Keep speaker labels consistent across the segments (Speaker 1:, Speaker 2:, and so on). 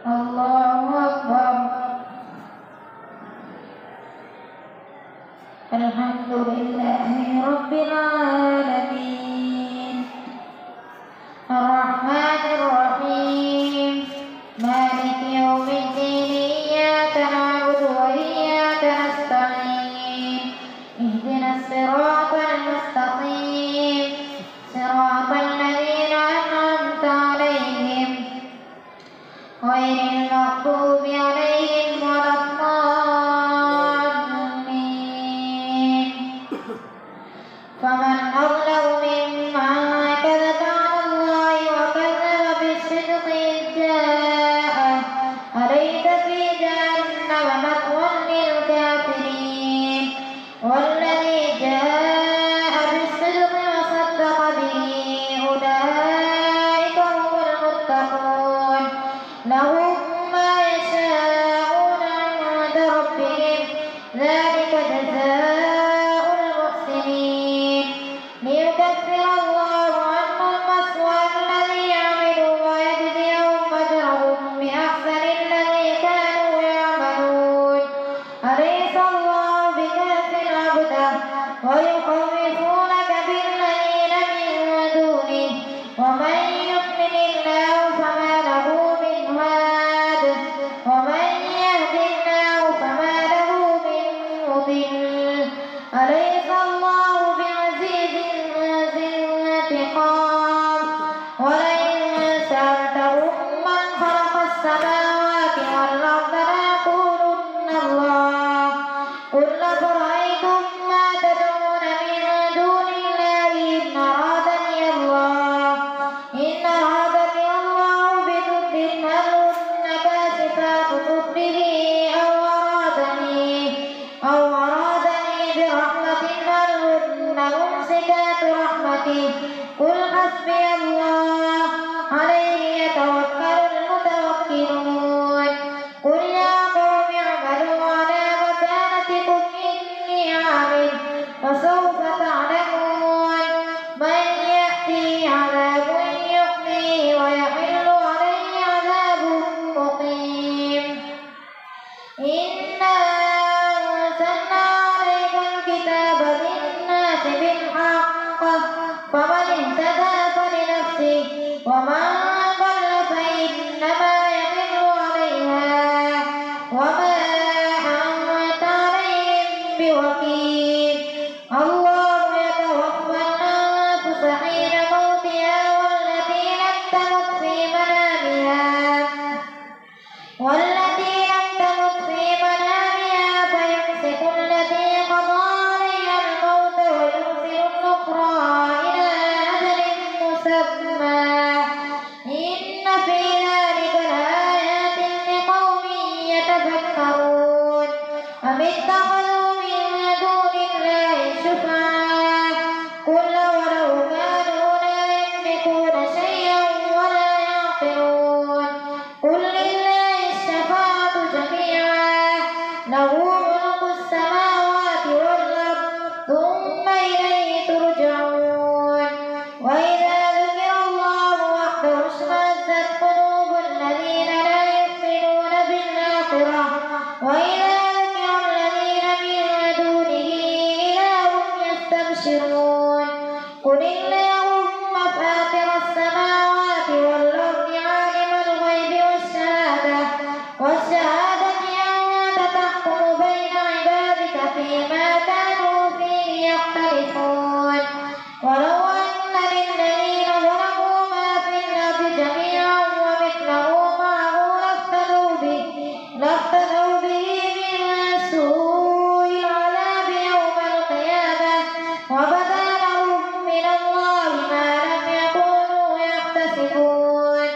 Speaker 1: الله أكبر. الحمد لله رب العالمين الرحمن الرحيم مالك يوم الدين إياك نعبد وإياك نستعين اهدنا الصراط المستقيم صراط الذين أنعمت عليهم غير المغضوب عليهم ولا الضالين. فمن أظلم ممن كذب على الله وكذب بالصدق إذ جاءه أليس في جهنم مثوى للكافرين والذي جاء بالصدق وصدق به أولئك هم المتقون لهم ما يشاءون عند ربهم ذلك جزاء المحسنين ليكفر الله عنهم أسوأ الذي عملوا ويجزيهم أجرهم بأحسن الذي كانوا يعملون أليس الله بكاف عبده ويخوفونك بالذين من دونه ومن يؤمن الله فما له من هاد ومن يهد الله فما له من مضل أليس الله بعزيز ذي انتقام ولئن سألتهم من خلق السماوات والأرض ليقولن الله قل أفرأيتم ما تدعون من دون الله إن أرادني الله بضر هل هن كاشفات ضره أو أرادني برحمة هل هن ممسكات رحمته قل حسبي الله عليه يتوكل المتوكلون قل يا قوم اعملوا على مكانتكم إني عامل فسوف تعلمون من يأتيه عذاب يخزيه ويحل عليه عذاب مقيم إنا أنزلنا عليك الكتاب للناس بالحق فمن اهتدى فلنفسه ومن ضل فإنما يضل عليها وما أنت عليهم بوكيل الله يتوفى الأنفس حين موتها والتي لم تمت في منامها فيمسك التي قضى عليها الموت ويرسل الأخرى إلى أجل مسمى إن في ذلك لآيات لقوم يتفكرون أم اتخذوا من دون الله شفعاء قل ولو كانوا لا يملكون شيئا ولا يعقلون قل لله الشفاعة جميعا له ملك السماوات والأرض ثم إليه ترجعون وإذا ذكر الله وحده اشمأزت قلوب الذين لا يؤمنون بالآخرة وإذا ذكر الذين من دونه إذا هم يستبشرون قل اللهم فاطر السماوات والأرض عالم الغيب والشهادة أنت تحكم بين عبادك فيما كانوا فيه يختلفون ولو أن للذين ظلموا ما في الأرض جميعا ومثله معه لافتدوا به من سوء العذاب يوم القيامة وبدا لهم من الله ما لم يكونوا يحتسبون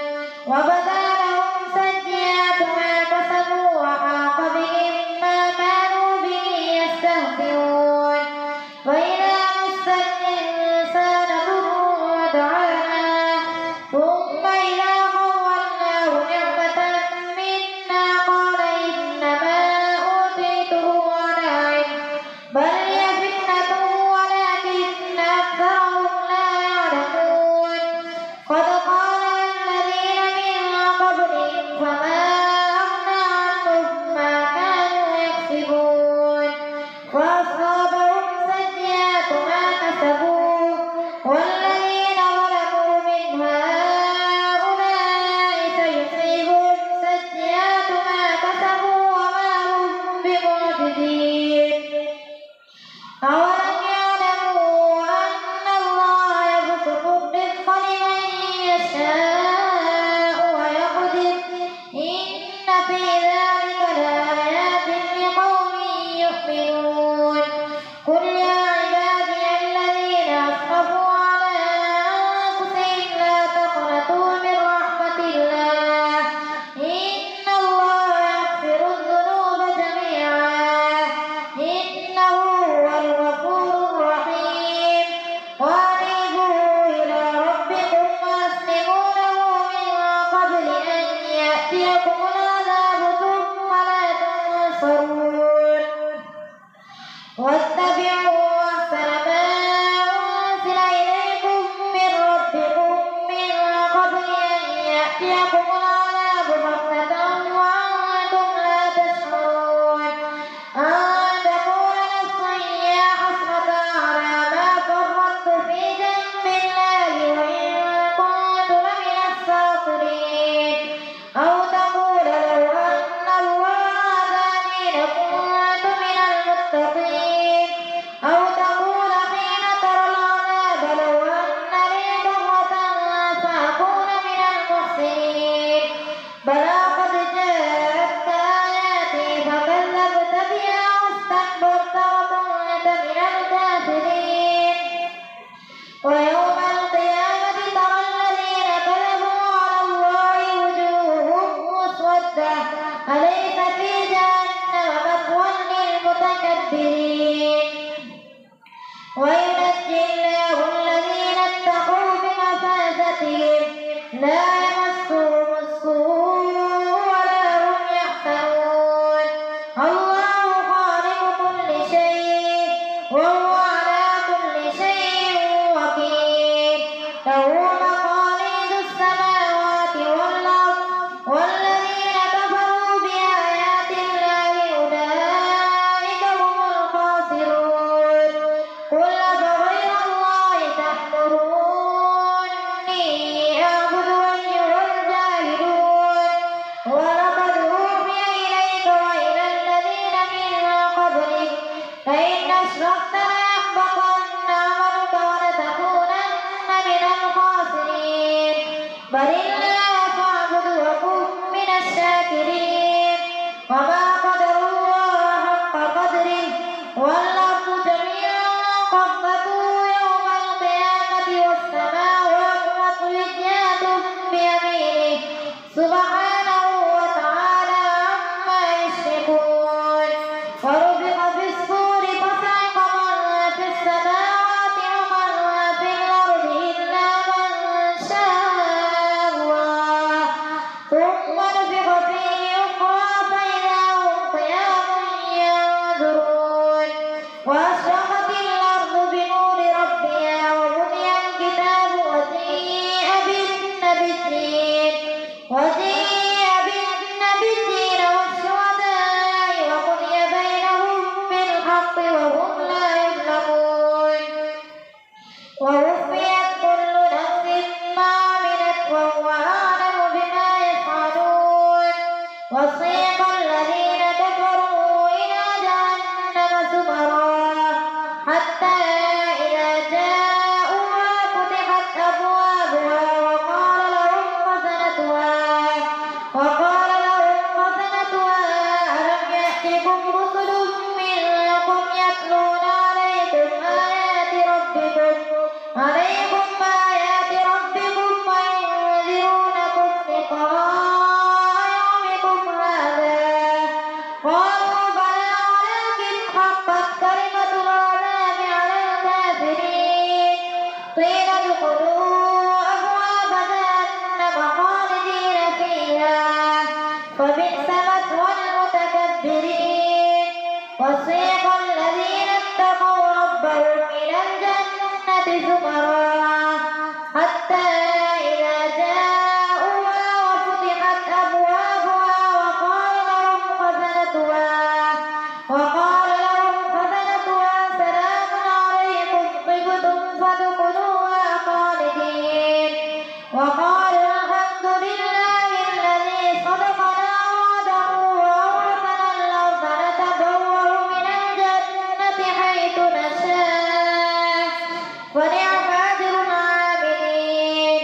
Speaker 1: وبدا لهم سيئات ما كسبوا وحاق بهم ما كانوا به يستهزئون وإذا مس الإنسان ضر دعانا ثم إذا خوله يأتيكم العذاب ثم لا تنصرون واتبعوا أحسن ما أنزل إليكم من ربكم من قبل أن يأتيكم العذاب بغتة وأنتم لا تشعرون أن تقول نفس يا حسرة على ما فرطت في جنب الله وإن كنت لمن الساخرين أو تقول لو أن الله هداني لكنت من المتقين أو تقول حين ترى العذاب لو أن لي كرة فأكون من المحسنين بلى قد جاءتك آياتي فكذبت بها واستكبرت وكنت من الكافرين ويوم القيامة ترى الذين كذبوا على الله وجوههم مسودة أليس في جهنم مثوى للمتكبرين وينجي الله الذين اتقوا بمفازتهم لا يمسهم السوء ولا هم يحزنون الله خالق كل شيء وهو على كل شيء وكيل له مقاليد السماوات والأرض والذين كفروا بآيات الله أولئك هم الخاسرون قل أفغير الله تأمروني أعبد أيها الجاهلون ولقد أوحي إليك وإلى الذين من قبلك لئن أشركت ليحبطن عملك ولتكونن من الخاسرين بل الله فاعبد وكن من الشاكرين وما قدر الله حق قدره والأرض جميعا قبضته يوم القيامة والسماوات مطويات بيمينه سبحانه وتعالى عما يشركون ونفخ في الصور فصعق من في السماوات ومن في الأرض إلا من شاء الله ثم نفخ فيه أخرى فإذا هم قيام ينظرون وأشرقت الأرض بنور ربها ووضع الكتاب وجيء بالنبيين والشهداء وقضي بينهم بالحق وهم لا يظلمون ووفيت كل نفس ما عملت وهو أعلم بما يفعلون وسيق الذين كفروا إلى جهنم زمرا حتى إذا جاءوها فتحت أبوابها وقال لهم خزنتها ألم يأتكم رسل منكم يتلون عليكم آيات ربكم وينذرونكم لقاء يومكم هذا قالوا بلى ولكن حقت كلمة العذاب على الكافرين قيل ادخلوا أبواب جهنم خالدين فيها فبئس مثوى المتكبرين وسيق الذين اتقوا ربهم إلى الجنة زمرا حتى إذا جاءوها وفتحت أبوابها وقال لهم خزنتها سلام عليكم طبتم فادخلوها خالدين وقالوا الحمد لله الذي صدقنا وعده وأورثنا الأرض نتبوأ من الجنة حيث نشاء ونعم أجر العاملين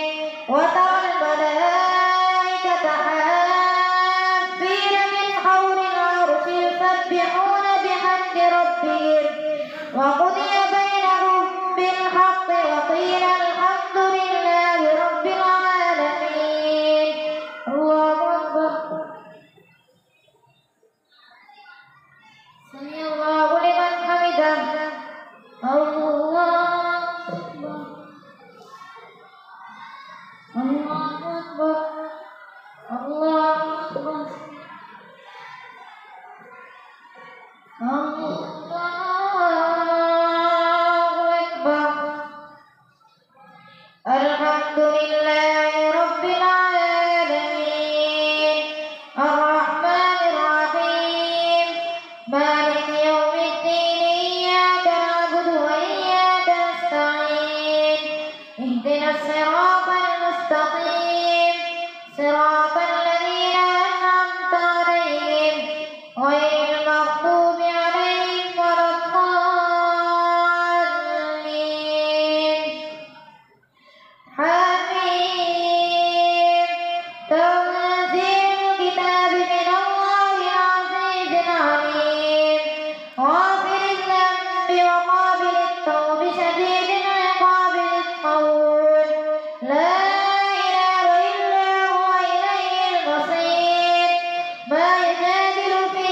Speaker 1: وترى الملائكة حافين من حول العرش يسبحون بحمد ربهم وقضي بينهم بالحق وقيل الحمد لله رب العالمين الله أكبر سمع الله لمن حمده الله أكبر الله أكبر الله صراط الذين أنعمت عليهم غير المغضوب عليهم ولا الضالين. حميم. تنزيل الكتاب من الله العزيز العليم غافر الذنب وقابل التوب شديد العقاب ذي الطول لا إله إلا هو إليه المصير. ما يجادل في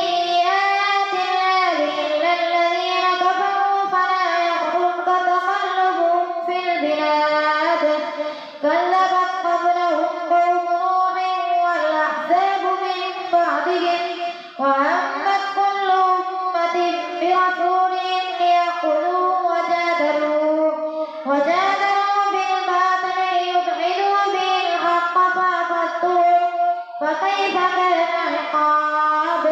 Speaker 1: آيات الله إلا الذين كفروا فلا يغرك تقلبهم في البلاد. كذبت قبلهم قوم نوح والأحزاب من بعدهم وهمت كل أمة برسولهم ليأخذوه وجادلوا بالباطل ليدحضوا به الحق فأخذتهم فكيف كان عقاب.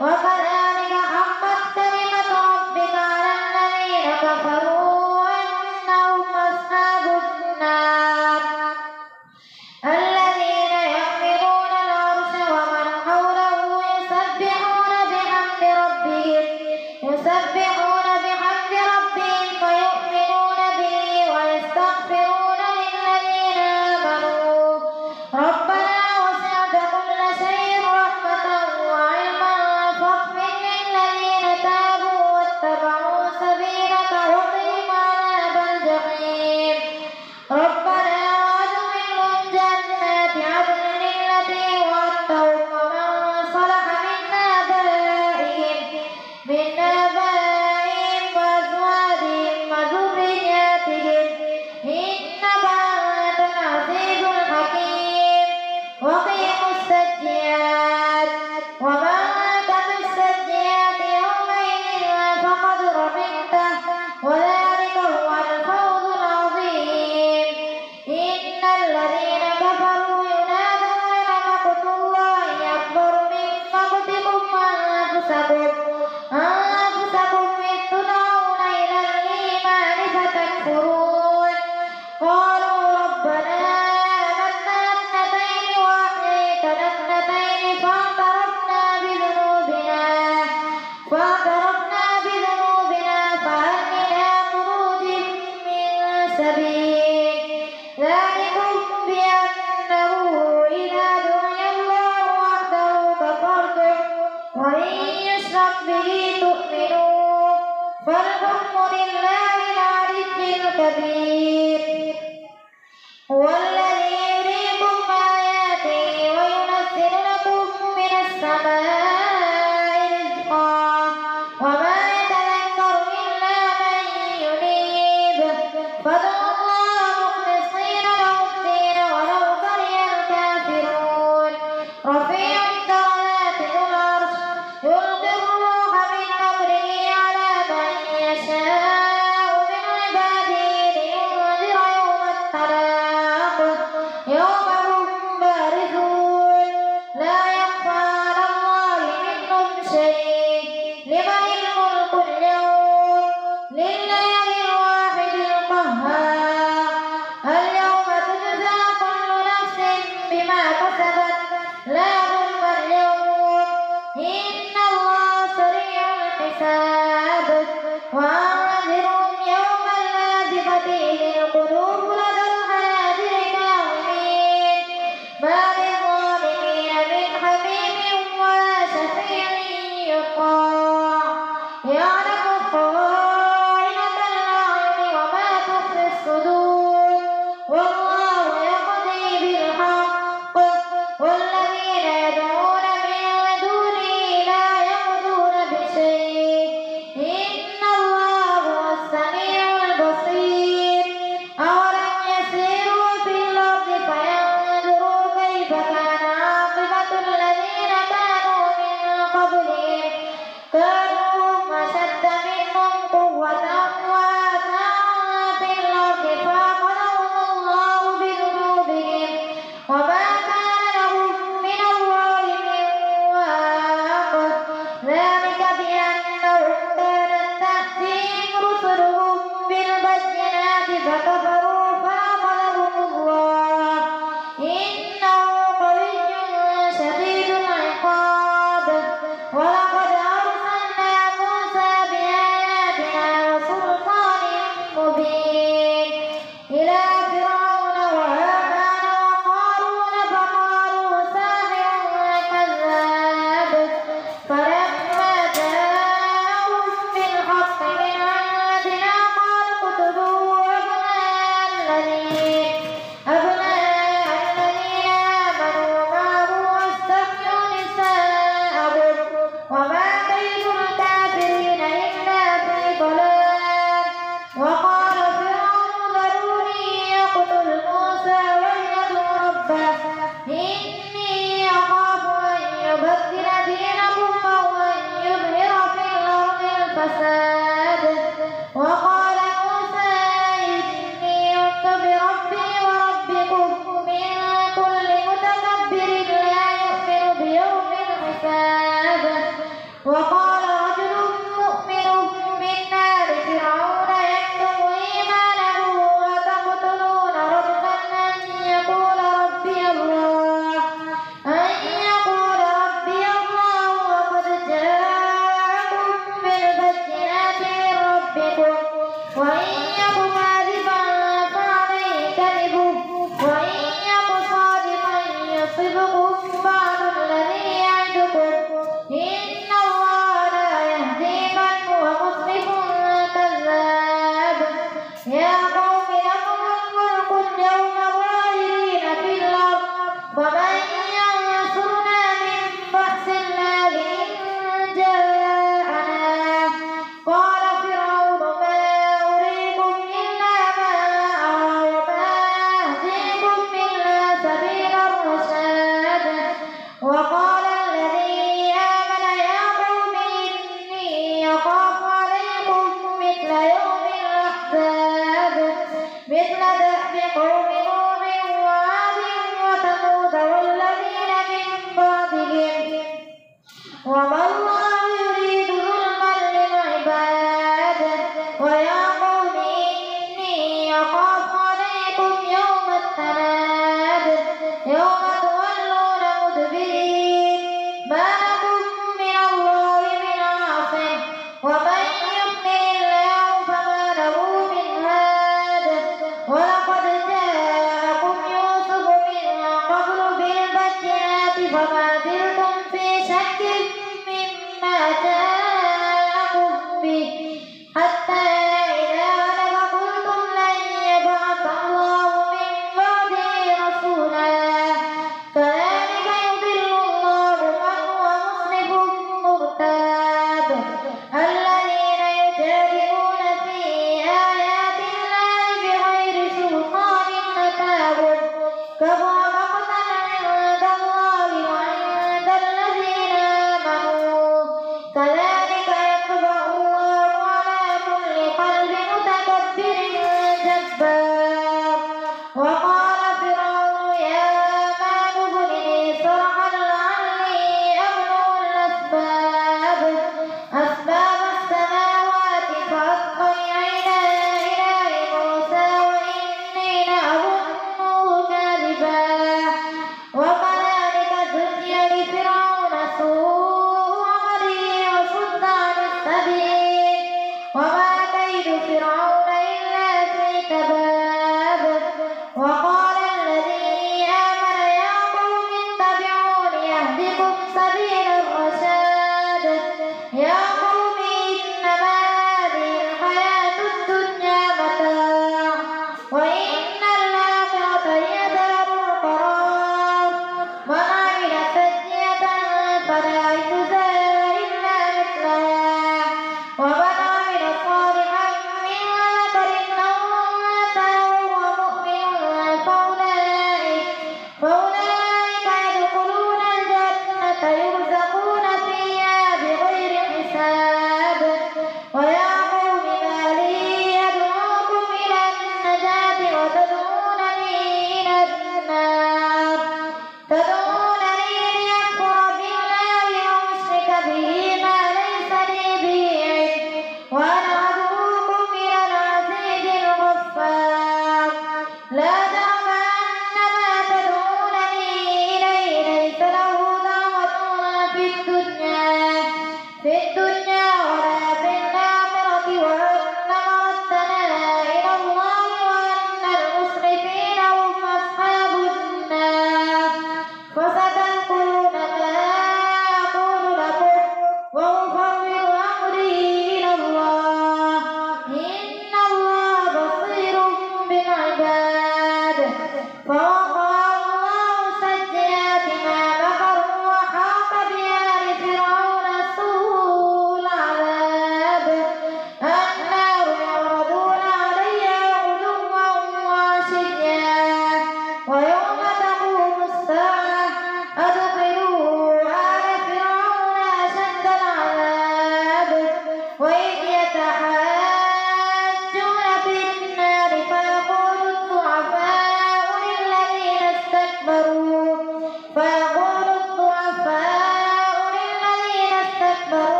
Speaker 1: وكذلك حقت كلمة ربك على الذين كفروا أنهم أصحاب النار. الذين يحملون العرش ومن حوله يسبحون بحمد ربهم ويؤمنون به ويستغفرون للذين آمنوا ربنا وسعت كل شيء رحمة وعلما فاغفر للذين تابوا واتبعوا سبيلك وقهم عذاب الجحيم. ربنا وأدخلهم جنات عدن التي وعدتهم ومن صلح من آبائهم وأزواجهم وذرياتهم إنك أنت العزيز الحكيم. وقهم السيئات ومن تق السيئات يومئذ فقد رحمته وذلك هو الفوز العظيم. إن الذين كفروا ينادون لمقت الله أكبر من مقتكم أنفسكم إذ تدعون إلى الإيمان فتكفرون. قالوا ربنا آمنا اثنتين وأحييتنا اثنتين فاعترفنا بذنوبنا فهل إلى خروج من سبيل. ذلكم بأنه إذا دعي الله وحده كفرتم وإن يشرك به تؤمنوا فالحكم لله العلي الكبير. هو الذي يريكم آياته وينزل لكم من السماء رزقا وما يتذكر إلا من ينيب. فادعوا الله مخلصين له الدين ولو كره الكافرون. رفيع الدرجات ذو العرش يلقي الروح من أمره على من يشاء من عباده لينذر يوم التلاق يوم هم بارزون لا يخفى على الله منهم شيء. لمن الملك اليوم لله الواحد القهار. اليوم تجزى كل نفس بما كسبت لا ظلم اليوم إن الله سريع الحساب. وأنذرهم يوم الآزفة إذ القلوب لدى الحناجر كاظمين ما للظالمين من حميم ولا شفيع يطاع. يعلم خائنة الأعين وما تخفي الصدور والله يقضي بالحق والذين فما